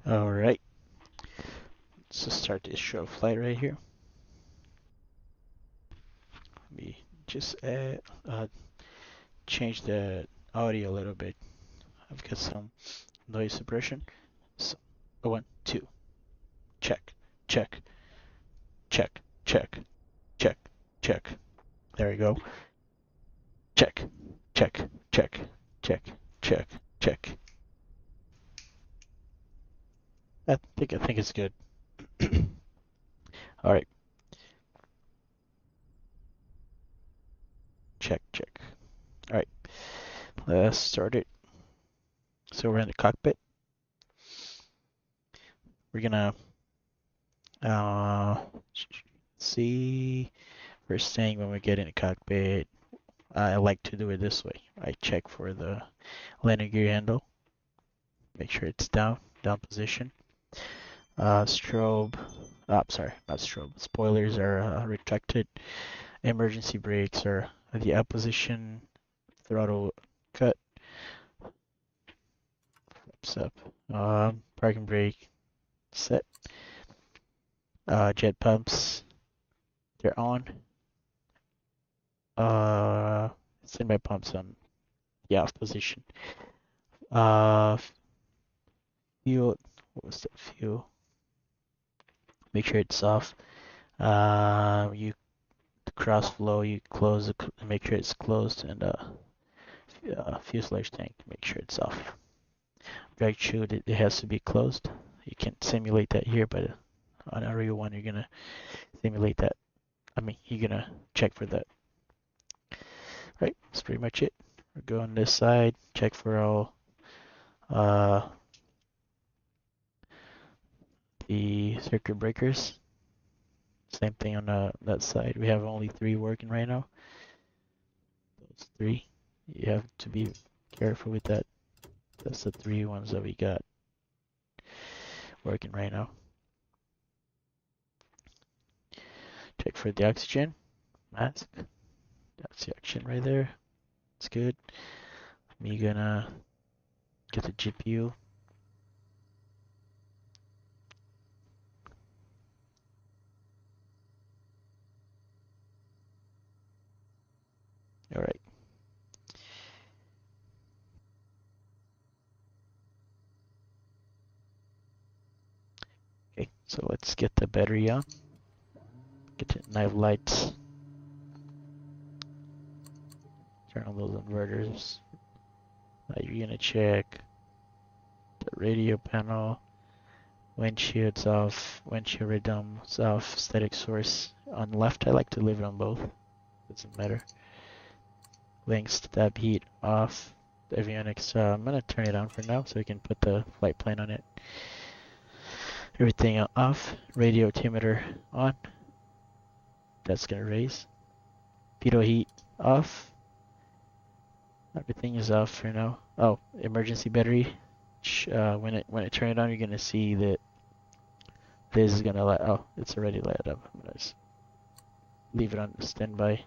All right, let's just start this show flight right here. Let me just change the audio a little bit. I've got some noise suppression. So, 1, 2, check, check, check, check, check, check. There we go. Check, check, check, check, check, check. I think it's good. All right. Check, check. All right. Let's start it. So we're in the cockpit. We're gonna see first thing when we get in the cockpit. I like to do it this way. I check for the landing gear handle. Make sure it's down position. Strobe. Sorry, not strobe. Spoilers are retracted. Emergency brakes are at the up position. Throttle cut. Flips up. Parking brake set. Jet pumps. They're on. Standby pumps on the off position. Fuel. What was that fuel? Make sure it's off. You cross flow. You close. Make sure it's closed, and fuselage tank. Make sure it's off. Drag chute. It has to be closed. You can simulate that here, but on a real one, you're gonna simulate that. You're gonna check for that. Right. That's pretty much it. We'll go on this side. Check for all the circuit breakers. Same thing on that side. We have only 3 working right now. Those 3. You have to be careful with that. That's the 3 ones that we got working right now. Check for the oxygen mask. That's the oxygen right there. It's good. I'm gonna get the GPU. All right. Okay, so let's get the battery on. Get the night lights. Turn on those inverters. Now you're gonna check the radio panel. Windshield's off. Windshield redom's off. Static source on left. I like to leave it on both. Doesn't matter. Link stab heat off. The avionics. I'm gonna turn it on for now so we can put the flight plan on it. Everything off. Radio altimeter on. That's gonna raise. Pitot heat off. Everything is off for now. Oh, emergency battery. When it turn it on, you're gonna see that this is gonna light. Oh, it's already lit up. I'm gonna just leave it on standby.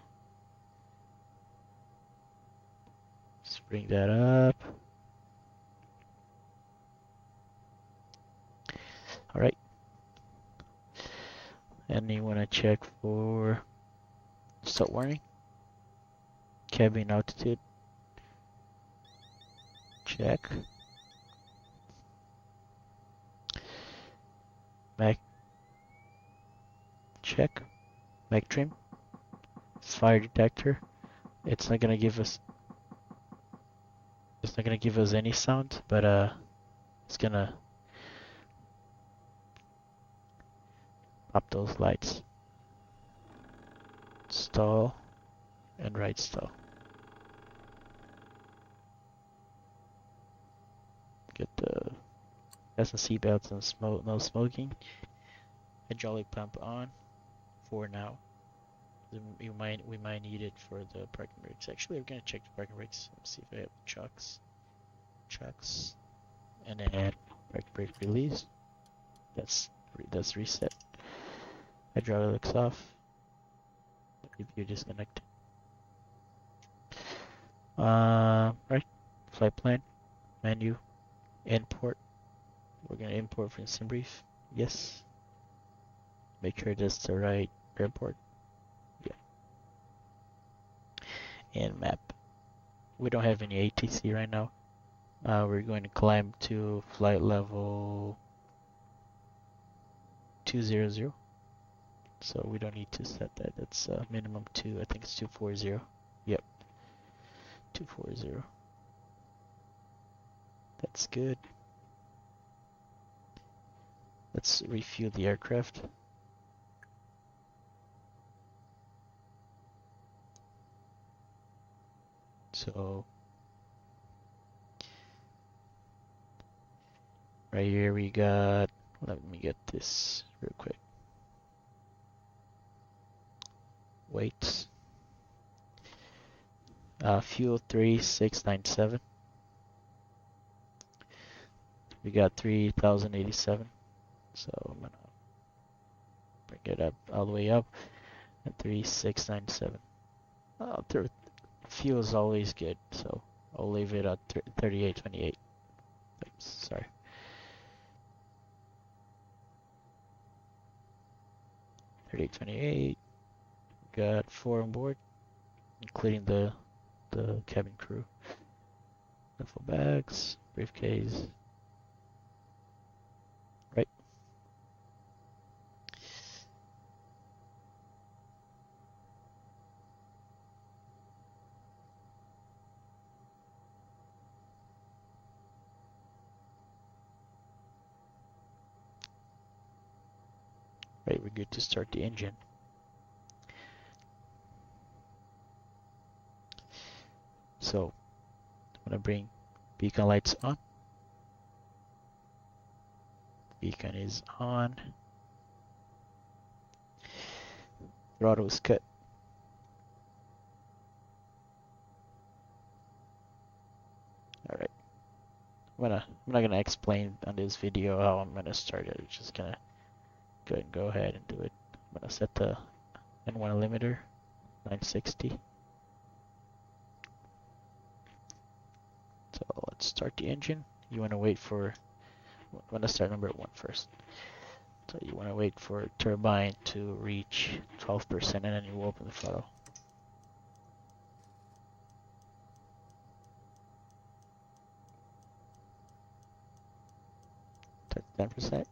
Just bring that up. All right. And you wanna check for start warning. Cabin altitude. Check. Mag. Check. Mag trim. Fire detector. It's not gonna give us any sound, but it's gonna pop those lights. Stall and right stall. Get the fasten seatbelts and no smoking. Hydraulic pump on for now. We might need it for the parking brakes. Actually, we're gonna check the parking brakes. Let's see if I have chucks, and then parking brake release. That's reset. Hydraulics off. Review disconnected. Right. Flight plan. Menu. Import. We're gonna import from SimBrief. Yes. Make sure that's the right airport. Yeah. And map. We don't have any ATC right now. We're going to climb to flight level 200. So we don't need to set that. That's minimum 2. I think it's 240. Yep. 240. That's good. Let's refuel the aircraft. So right here we got, let me get this real quick. Weights. Fuel 3697. We got 3087. So I'm gonna bring it up all the way up at 3697. Fuel is always good, so I'll leave it at 3828. Oops, sorry. 3828. Got 4 on board, including the cabin crew. Duffel bags, briefcase. Right. Right, we're good to start the engine. So I'm gonna bring beacon lights on. Beacon is on. Throttle is cut. Alright. I'm not gonna explain on this video how I'm gonna start it. I'm just gonna go ahead and do it. I'm gonna set the N1 limiter 960. So let's start the engine. You wanna wait for, I'm gonna start number 1 first. So you wanna wait for turbine to reach 12% and then you open the throttle. That's 10%.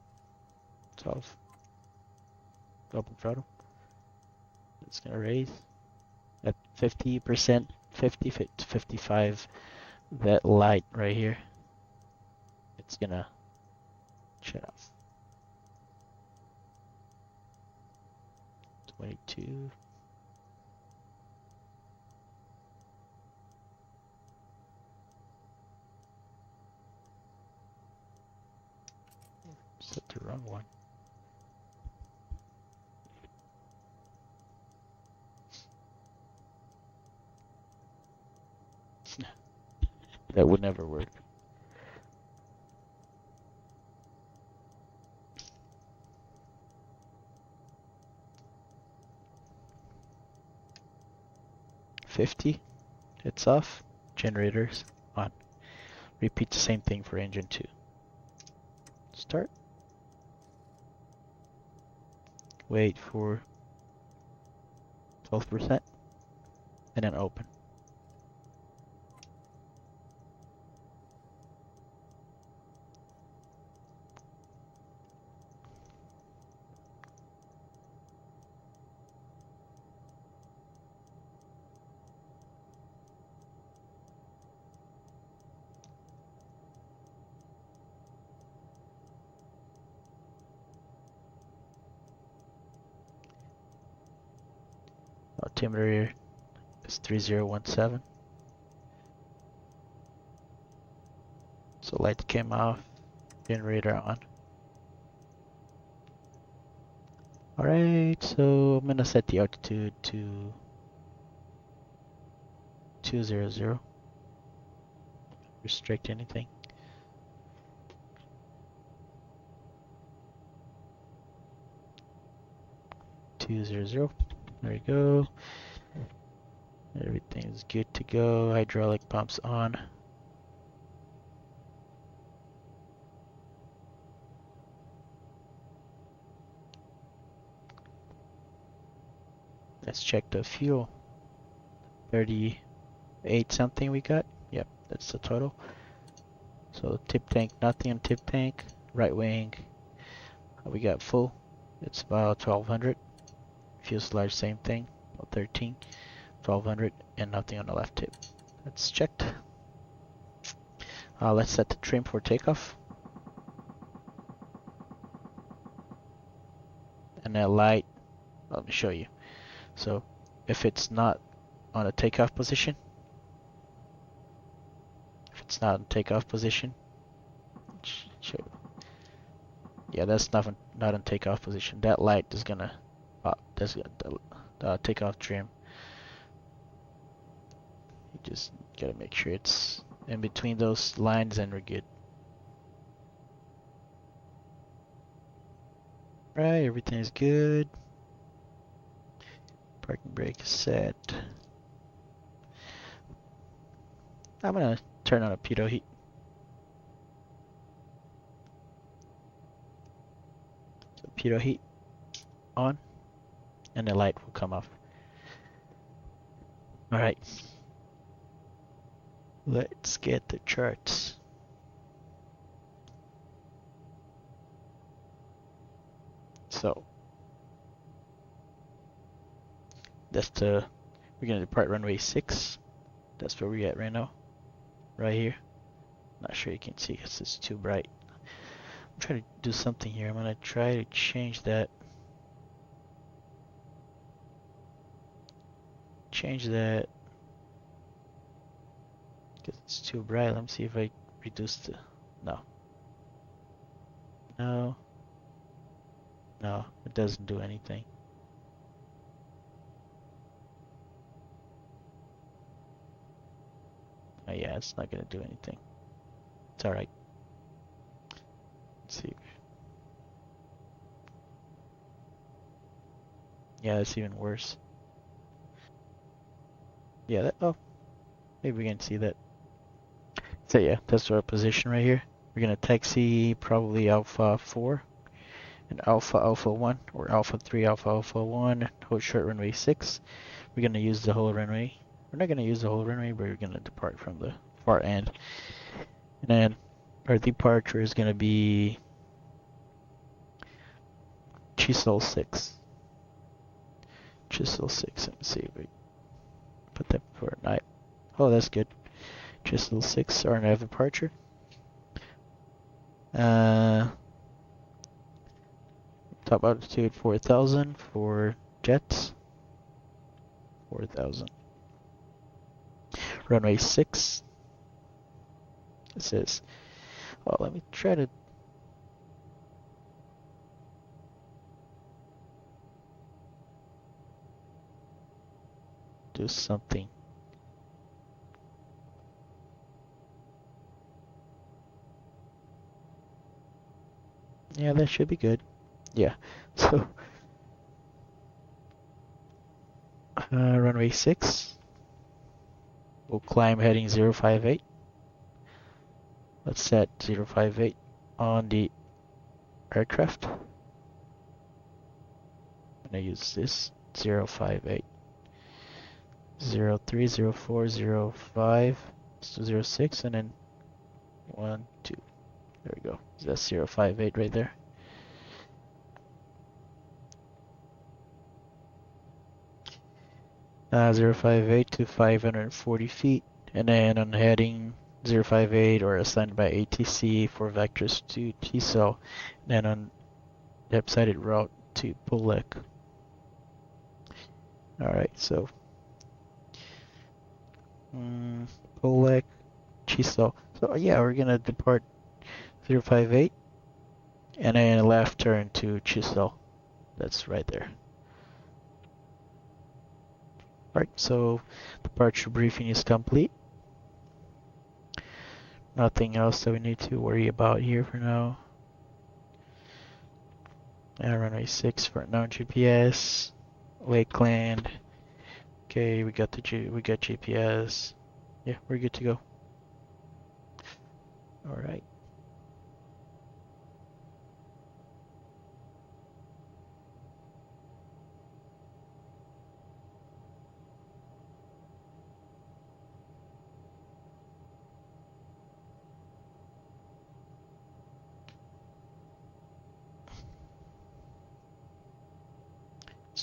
12. Open throttle. It's gonna raise at 50%, 50 to 55. That light right here, it's gonna shut off. 22. Set the wrong one. That would never work. $50. It's off. Generators on. Repeat the same thing for engine 2. Start. Wait for 12% and then open. Altimeter is 3017. So light came off, generator on. Alright, so I'm gonna set the altitude to 200. Restrict anything. There we go. Everything's good to go. Hydraulic pumps on. Let's check the fuel. 38 something we got. Yep, that's the total. So tip tank, nothing on tip tank. Right wing, we got full. It's about 1200. Fuselage, same thing. 13, 1200, and nothing on the left tip. That's checked. Let's set the trim for takeoff. And that light, let me show you. So if it's not on a takeoff position, yeah, that's not in takeoff position. That light is gonna, that's the takeoff trim. You just gotta make sure it's in between those lines and we're good. Right, everything is good. Parking brake is set. I'm gonna turn on a pitot heat. So pitot heat on, and the light will come off. All right. Let's get the charts. So that's we're gonna depart runway 6. That's where we're at right now. Right here. Not sure you can see because it's too bright. I'm trying to do something here. I'm gonna try to change that. Because it's too bright. Let me see if I reduce the. No. No, it doesn't do anything. Oh yeah, it's not gonna do anything. It's alright. Let's see. Yeah, it's even worse. Yeah, oh, maybe we can see that. So yeah, that's our position right here. We're gonna taxi probably Alpha 4 and Alpha 1 or Alpha 3, Alpha 1, hold short runway 6. We're gonna use the whole runway. We're not gonna use the whole runway, but we're gonna depart from the far end. And then our departure is gonna be Chisel 6. Chisel 6, let me see if we put that for night. Oh, that's good. Chisel 6, our nav departure. Top altitude 4,000 for jets. 4,000. Runway 6. It says, well, let me try to do something. Yeah, that should be good. Yeah, so runway 6. We'll climb heading 058. Let's set 058 on the aircraft. I'm gonna use this 058. 03, 04, 05, so 06, and then 1, 2. There we go. That's 058 right there. Uh, 058 to 540 feet, and then on heading 058 or assigned by ATC for vectors to T-cell, and then on depth-sided route to Pulek. Alright, so Pulek, T-cell. So yeah, we're gonna depart 058 and then a left turn to Chisel. That's right there. Alright, so departure briefing is complete. Nothing else that we need to worry about here for now. Runway 6 for now GPS. Lakeland. Okay, we got GPS. Yeah, we're good to go. Alright.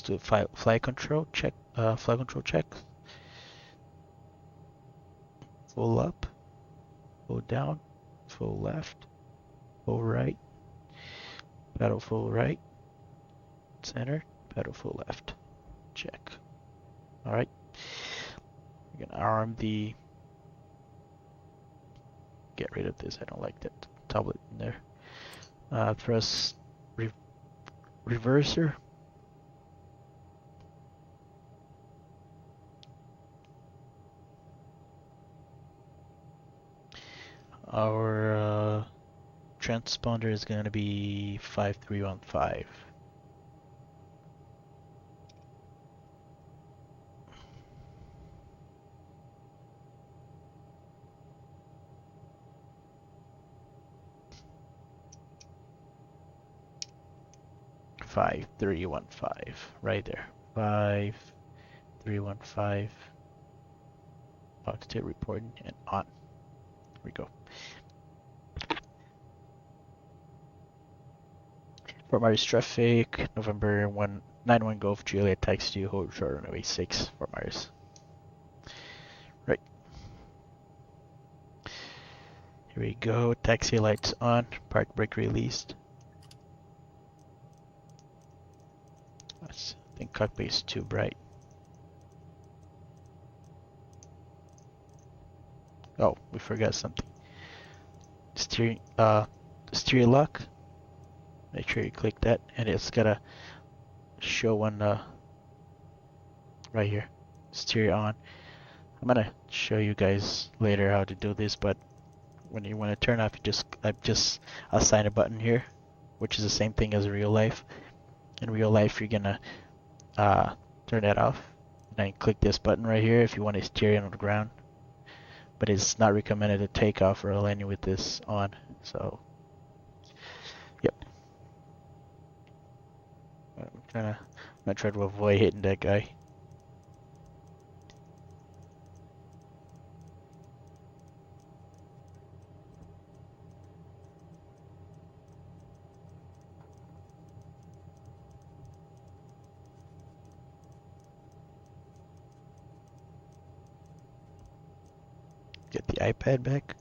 do flight control check. Flight control check. Full up, full down, full left, full right, pedal full right, center, pedal full left. Check. All right. We're gonna arm the. Get rid of this. I don't like that tablet in there. Press reverser. Our transponder is going to be 5315. Five three one five right there. 5315. Octet reporting and on. Here we go. Fort Myers traffic, November 191 Golf Juliet taxi to hold short runway 6 Fort Myers. Right. Here we go. Taxi lights on. Park brake released. I think cockpit is too bright. Oh, we forgot something. Steering lock. Make sure you click that, and it's gotta show one right here. Steer on. I'm gonna show you guys later how to do this, but when you want to turn off, you just assign a button here, which is the same thing as real life. In real life, you're gonna turn that off, and then click this button right here if you want to steer on the ground. But it's not recommended to take off or landing with this on. So, yep. I'm gonna try to avoid hitting that guy. Get the iPad back.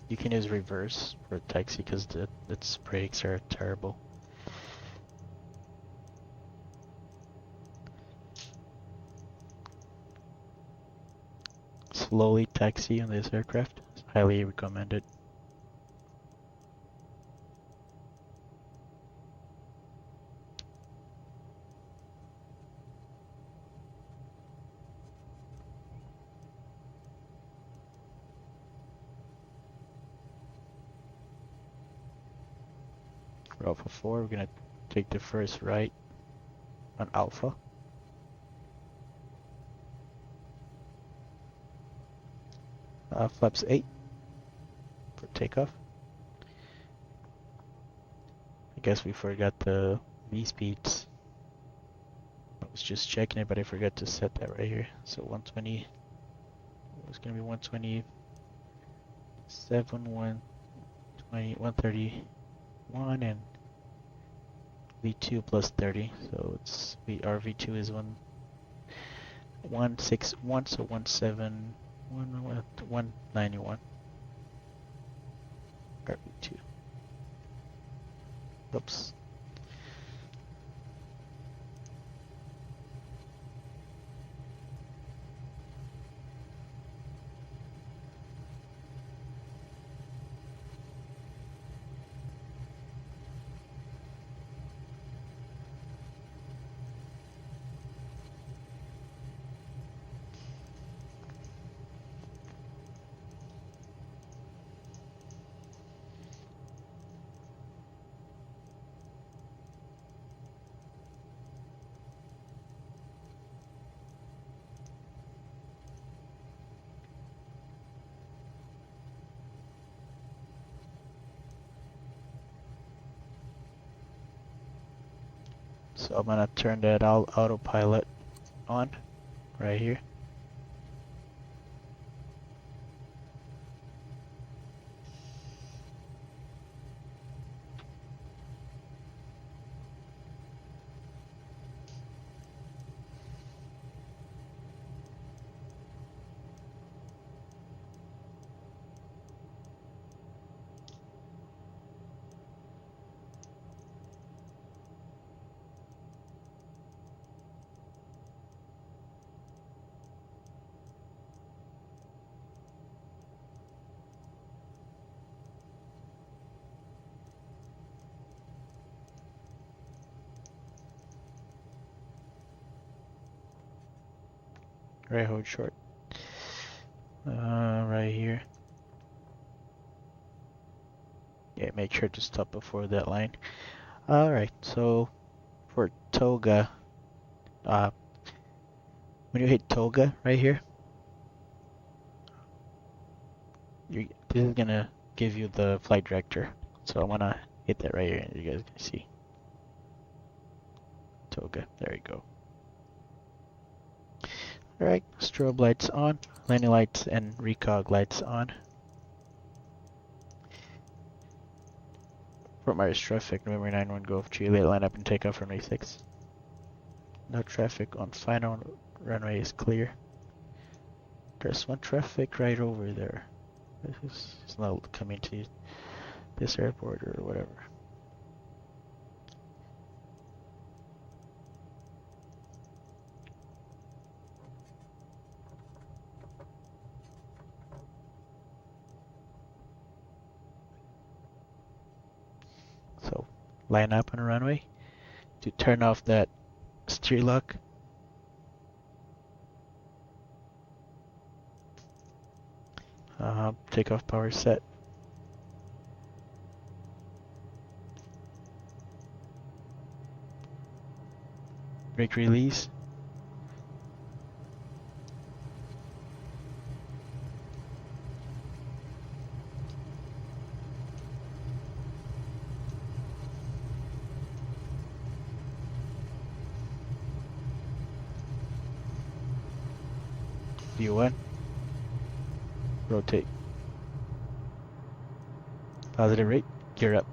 You can use reverse for taxi because its brakes are terrible. Slowly taxi on this aircraft. It's highly recommended. For Alpha 4, we're gonna take the first right on Alpha. Flaps 8 for takeoff. I guess we forgot the V speeds. I was just checking it, but I forgot to set that right here. So 120. It's gonna be 127, 120, 131, and V2 plus 30. So it's our V2 is 161, so 191. Our V2. Oops. So I'm gonna turn that autopilot on right here. Right, hold short. Right here. Yeah, make sure to stop before that line. Alright, so for Toga, when you hit Toga right here, this is gonna give you the flight director. So I'm gonna hit that right here and you guys can see. Toga, there you go. Alright, strobe lights on, landing lights and recog lights on. Fort Myers traffic, November 91 Golf Juliet, line up and take off runway 6. No traffic on final runway is clear. There's one traffic right over there. It's not coming to this airport or whatever. So line up on a runway to turn off that steer lock. Takeoff power set. Brake release. View 1. Rotate. Positive rate. Gear up.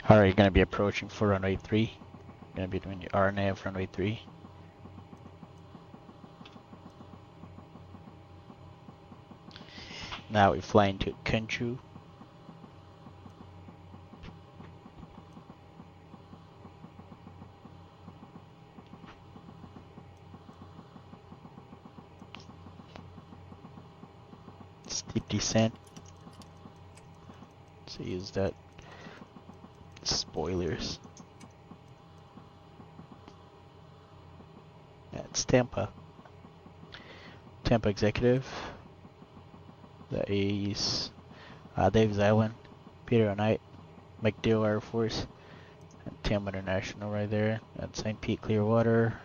Alright, gonna be approaching for runway 3. Gonna be doing the RNAV runway 3. Now we fly into Kenju. Steep descent. So use that. Spoilers. That's Tampa. Tampa Executive. That is Davis Island, Peter Knight, MacDill Air Force, and Tampa International right there. That's St. Pete Clearwater.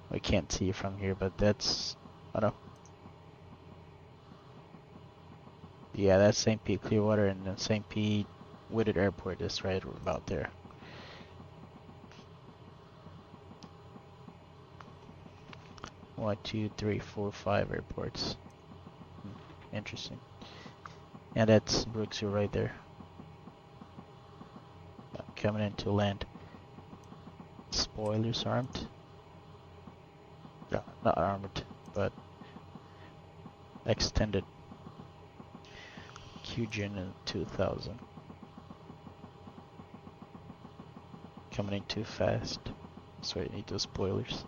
I can't see it from here, but that's, I don't know. Yeah, that's St. Pete Clearwater, and then St. Pete Wooded Airport is right about there. One, two, three, four, 5 airports. Interesting. And that's Brooksville right there. Coming into land. Spoilers armed. No, not armored, but extended. QGen in 2000. Coming in too fast. So I need those spoilers.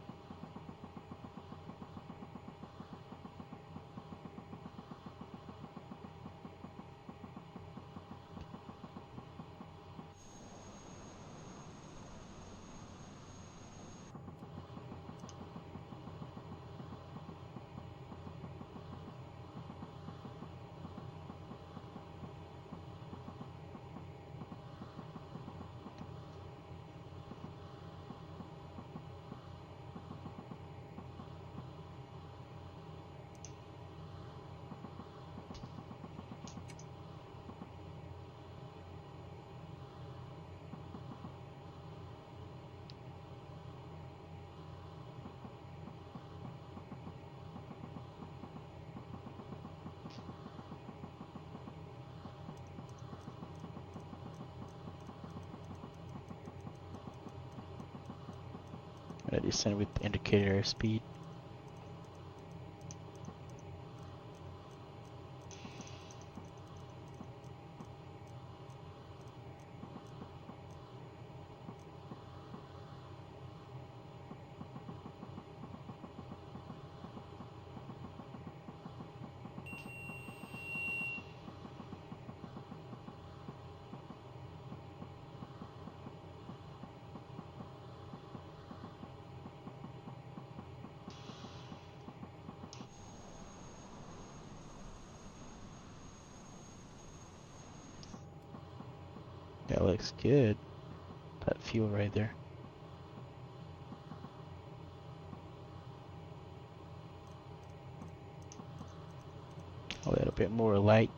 Gonna descend with indicator airspeed. That looks good. That fuel right there. A little bit more light.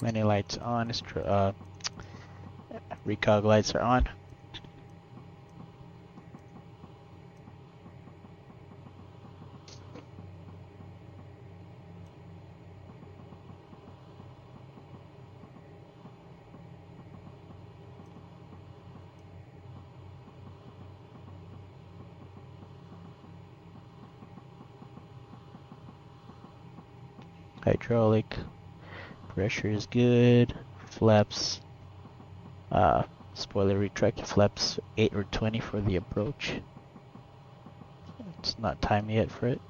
Many lights on. Recog lights are on. Hydraulic pressure is good. Flaps, spoiler retract flaps 8 or 20 for the approach. It's not time yet for it.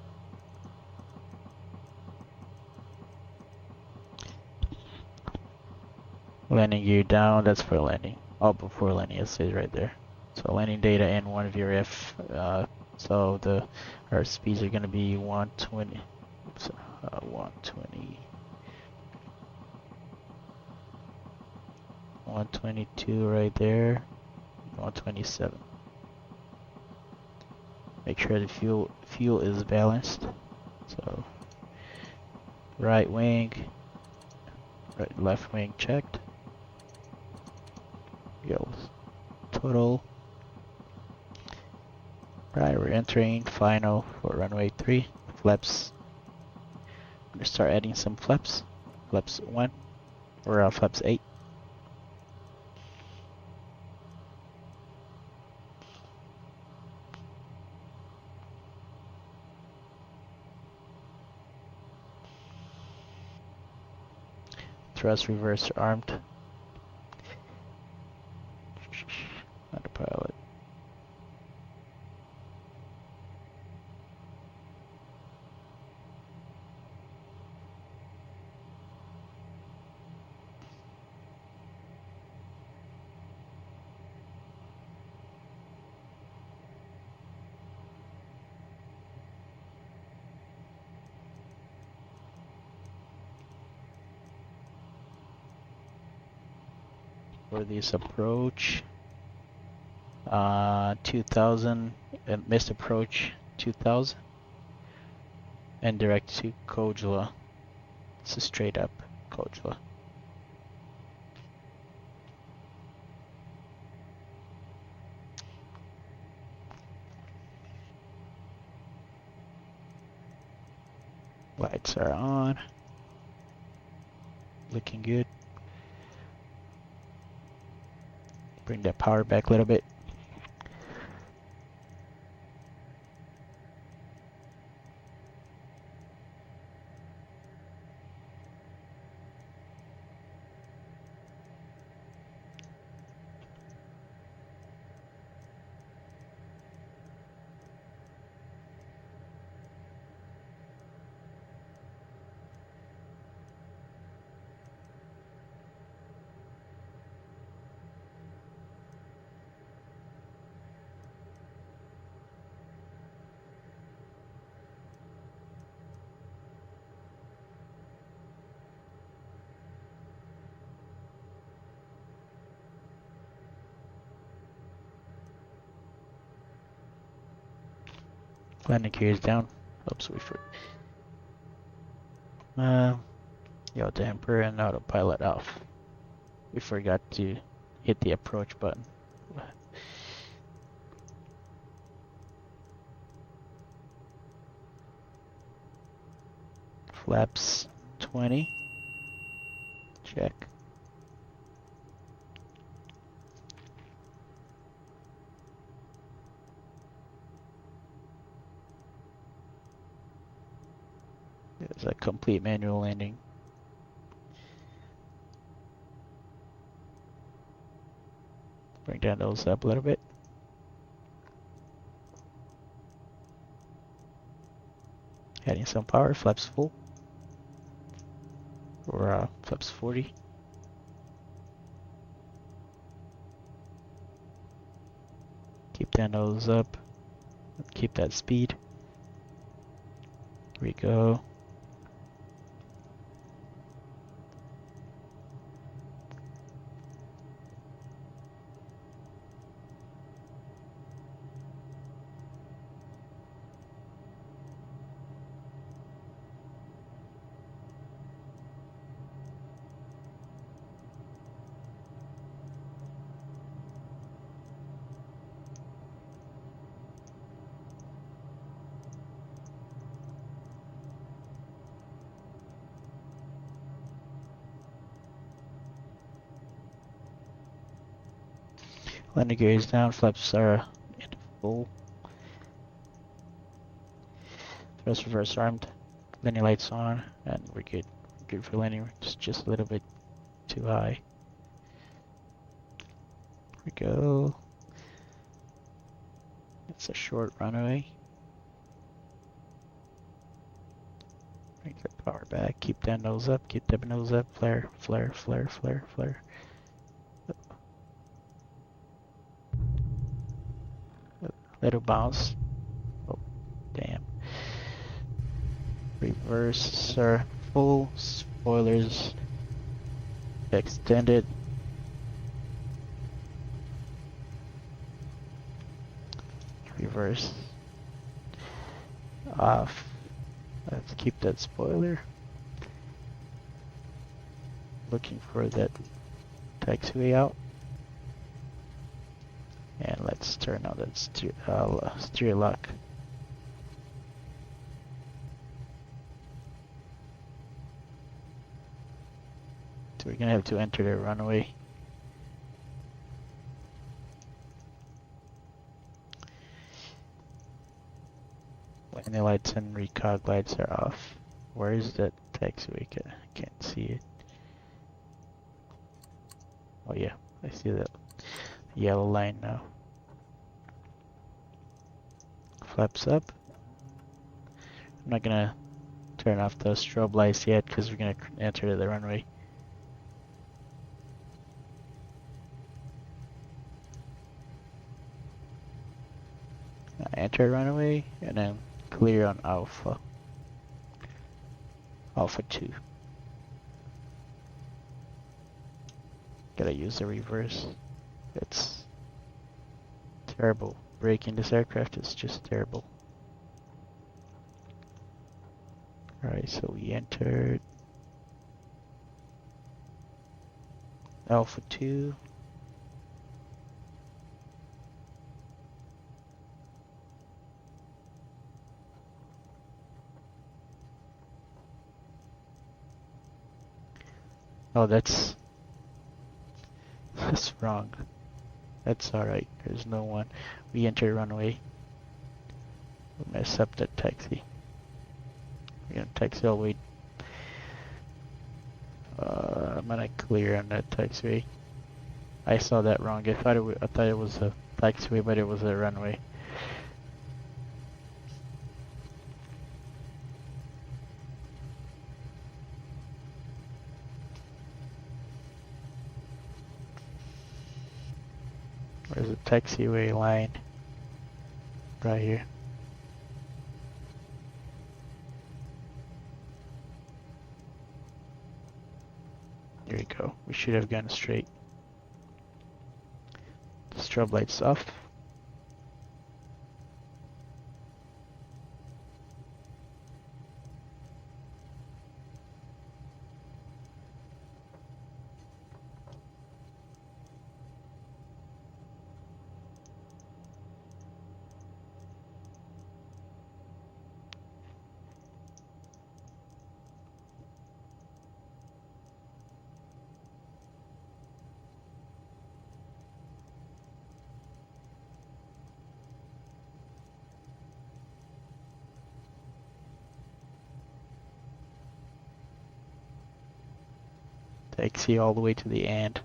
Landing gear down, that's for landing. Oh, before landing, it says right there. So landing data N1 VRF, so our speeds are gonna be 120, So 120, 122 right there, 127. Make sure the fuel is balanced. So right wing, left wing checked. Yo, total. Right, we're entering final for runway 3. Flaps. I'm gonna start adding some flaps. Flaps 1 or flaps 8. Thrust reverse armed. Autopilot. For this approach, 2000, missed approach 2000, and direct to Kojala. It's a straight up Kojala. Lights are on. Looking good. Bring that power back a little bit. Landing gear is down. Oops, yaw damper and autopilot off. We forgot to hit the approach button. Flaps 20. Check. It's a complete manual landing. Bring down those up a little bit. Adding some power, flaps full. Or flaps 40. Keep down those up. Keep that speed. Here we go. Landing gear is down, flaps are in full. Thrust reverse armed. Landing lights on, and we're good. Good for landing, just a little bit too high. Here we go. It's a short runway. Bring the power back, keep that nose up, keep that nose up, flare, flare, flare, flare, flare. Little bounce. Oh, damn. Reverse are full, spoilers extended. Reverse off. Let's keep that spoiler. Looking for that taxiway out. And let's turn on that steer lock. So we're gonna have to enter the runway. Landing lights and recog lights are off. Where is that taxiway? I can't see it. Oh yeah, I see that yellow line now. Flaps up. I'm not gonna turn off those strobe lights yet because we're gonna enter the runway. Enter runway and then clear on Alpha. Alpha 2. Gotta use the reverse. It's terrible. Braking this aircraft is just terrible. Alright, so we entered Alpha 2. Oh, that's wrong. That's alright. There's no one. We enter runway. We'll mess up that taxi. We're gonna taxi all the way. I'm gonna clear on that taxiway. I saw that wrong. I thought it was a taxiway, but it was a runway. Where's the taxiway line? Right here. There we go. We should have gone straight. The strobe lights off. Taxi all the way to the end.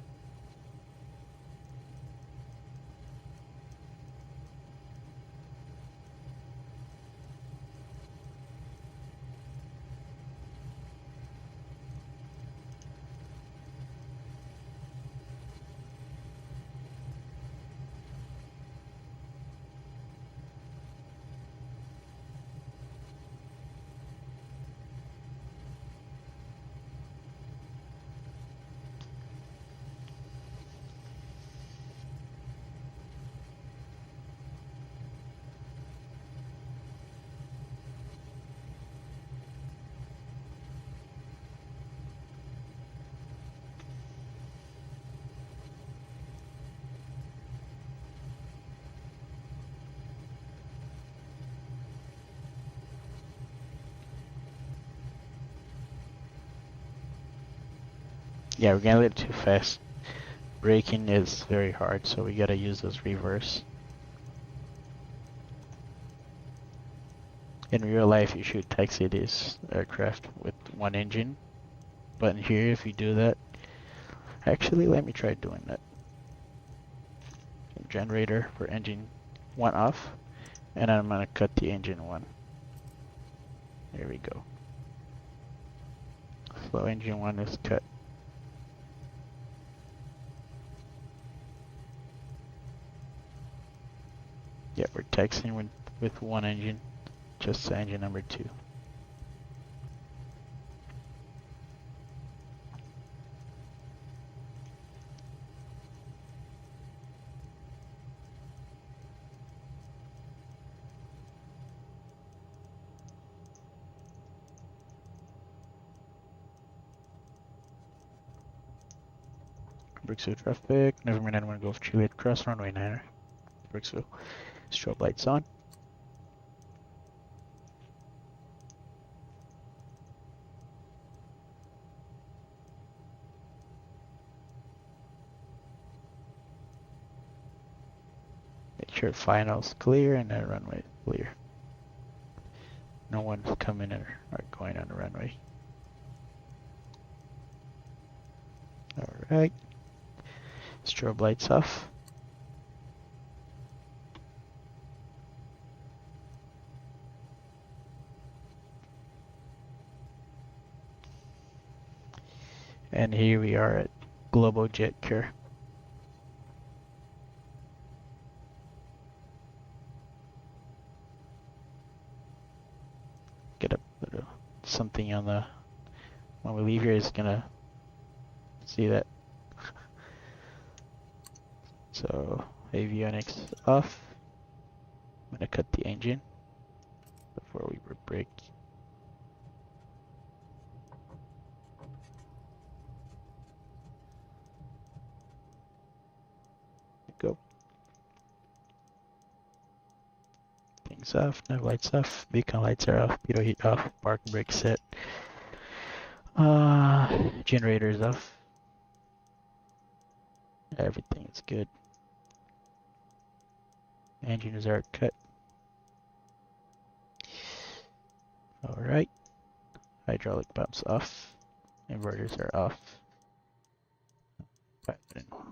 Yeah, we're getting a little too fast. Braking is very hard, so we gotta use this reverse. In real life, you should taxi this aircraft with one engine. But here, if you do that, actually, let me try doing that. Generator for engine 1 off, and I'm gonna cut the engine 1. There we go. So engine 1 is cut. Yeah, we're taxiing with one engine, just engine number 2. Brooksville traffic. November 9, I'm going to go for Juliet Cross, runway 9, Brooksville. Strobe lights on. Make sure final's clear and then runway clear. No one's coming in or going on the runway. Alright. Strobe lights off. And here we are at Global Jet Cure. Get a little something on the, when we leave here is gonna see that. So avionics off. I'm gonna cut the engine before we brake. Go. Things off, nav lights off, beacon lights are off, pitot heat off, parking brake set. Generators off. Everything is good. Engines are cut. Alright. Hydraulic pumps off. Inverters are off.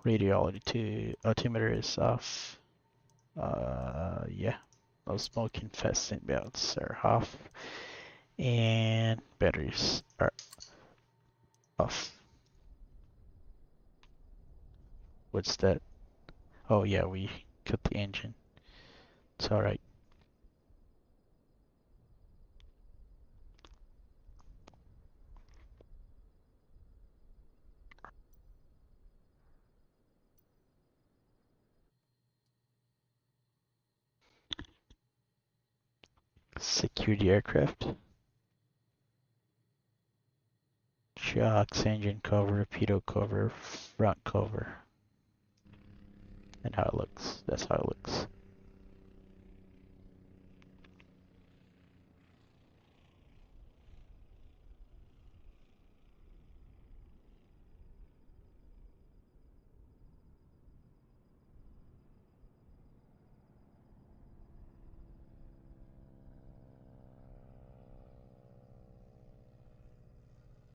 Radiology altimeter is off. Yeah. Those smoke infestant belts are off. And batteries are off. What's that? Oh yeah, we cut the engine. It's alright. Security aircraft. Shocks, engine cover, pitot cover, front cover. And how it looks. That's how it looks.